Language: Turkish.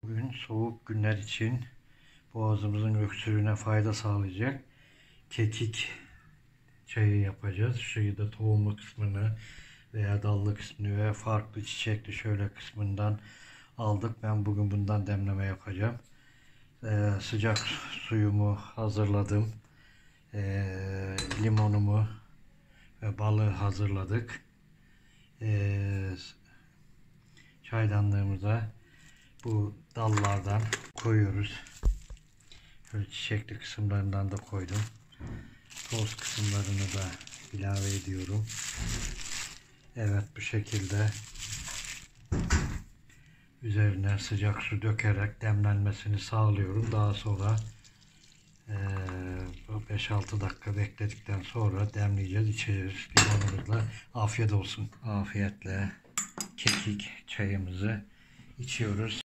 Bugün soğuk günler için boğazımızın öksürüğüne fayda sağlayacak kekik çayı yapacağız. Şurayı da tohumlu kısmını veya dallı kısmını veya farklı çiçekli şöyle kısmından aldık. Ben bugün bundan demleme yapacağım. Sıcak suyumu hazırladım. Limonumu ve balı hazırladık. Çaydanlığımıza bu dallardan koyuyoruz. Şöyle çiçekli kısımlarından da koydum. Toz kısımlarını da ilave ediyorum. Evet, bu şekilde üzerine sıcak su dökerek demlenmesini sağlıyorum. Daha sonra 5-6 dakika bekledikten sonra demleyeceğiz, içeceğiz. Limonumuzla afiyet olsun. Afiyetle kekik çayımızı içiyoruz.